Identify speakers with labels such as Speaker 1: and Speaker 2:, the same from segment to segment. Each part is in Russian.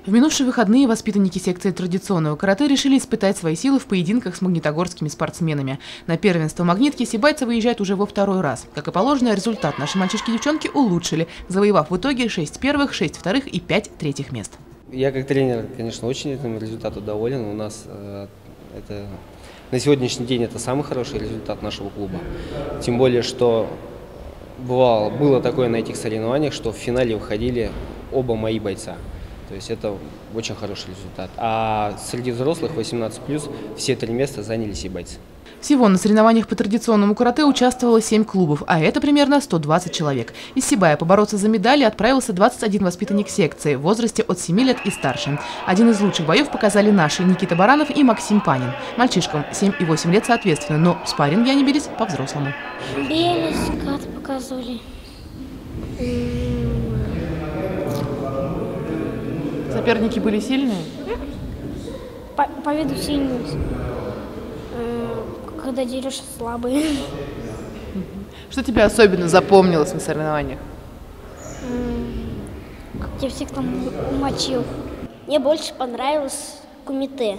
Speaker 1: В минувшие выходные воспитанники секции традиционного карате решили испытать свои силы в поединках с магнитогорскими спортсменами. На первенство магнитки сибайцы выезжают уже во второй раз. Как и положено, результат наши мальчишки и девчонки улучшили, завоевав в итоге 6 первых, 6 вторых и 5 третьих мест.
Speaker 2: Я как тренер, конечно, очень этому результату доволен. У нас это на сегодняшний день это самый хороший результат нашего клуба. Тем более, что было такое на этих соревнованиях, что в финале выходили оба мои бойца. То есть это очень хороший результат. А среди взрослых 18+, все 3 места заняли сибайцы.
Speaker 1: Всего на соревнованиях по традиционному карате участвовало 7 клубов, а это примерно 120 человек. Из Сибая побороться за медали отправился 21 воспитанник секции в возрасте от 7 лет и старше. Один из лучших боев показали наши Никита Баранов и Максим Панин. Мальчишкам 7 и 8 лет соответственно, но в спарринге они бились по-взрослому.
Speaker 3: Бились, как показывали.
Speaker 1: Соперники были сильные?
Speaker 3: По виду сильные. Когда дерешься, слабые.
Speaker 1: Что тебе особенно запомнилось на соревнованиях?
Speaker 3: Как я всех там мочил. Мне больше понравилось кумите.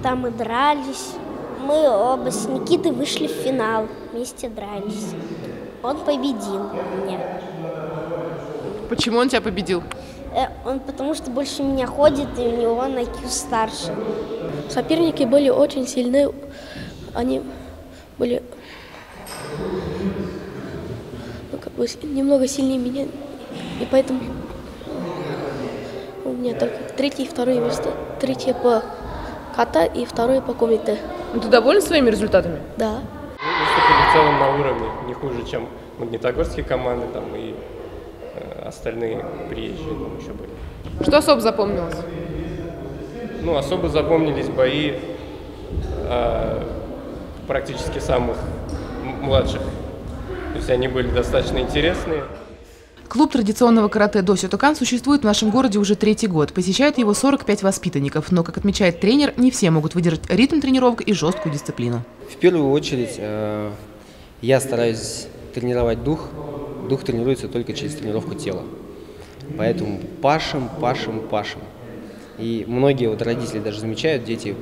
Speaker 3: Там мы дрались. Мы оба с Никитой вышли в финал. Вместе дрались. Он победил меня.
Speaker 1: Почему он тебя победил?
Speaker 3: Он потому что больше меня ходит, и у него IQ старше.
Speaker 4: Соперники были очень сильны. Они были немного сильнее меня, и поэтому у меня только 3-е и 2-е место. 3-е по ката и 2-е по кумите.
Speaker 1: Ты доволен своими результатами?
Speaker 4: Да.
Speaker 5: Выступили в целом на уровне, не хуже, чем магнитогорские команды там, и остальные приезжие там еще были.
Speaker 1: Что особо запомнилось?
Speaker 5: Ну, особо запомнились бои практически самых младших. То есть они были достаточно интересные.
Speaker 1: Клуб традиционного карате «До Сётокан» существует в нашем городе уже 3-й год. Посещают его 45 воспитанников. Но, как отмечает тренер, не все могут выдержать ритм тренировок и жесткую дисциплину.
Speaker 2: В первую очередь я стараюсь тренировать дух. Дух тренируется только через тренировку тела. Поэтому пашем. И многие родители даже замечают, дети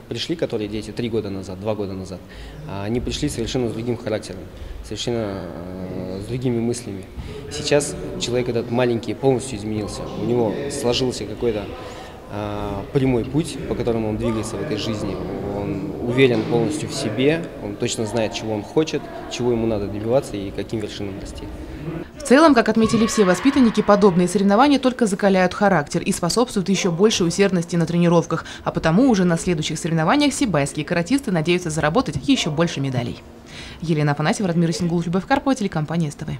Speaker 2: пришли, которые дети 3 года назад, 2 года назад, они пришли совершенно с другим характером, совершенно с другими мыслями. Сейчас человек этот маленький полностью изменился, у него сложился какой-то прямой путь, по которому он двигается в этой жизни. Он уверен полностью в себе, он точно знает, чего он хочет, чего ему надо добиваться и каким вершинам расти.
Speaker 1: В целом, как отметили все воспитанники, подобные соревнования только закаляют характер и способствуют еще большей усердности на тренировках. А потому уже на следующих соревнованиях сибайские каратисты надеются заработать еще больше медалей. Елена Афанасьева, Радмир Исенгулов, Любовь Карпова, телекомпания СТВ.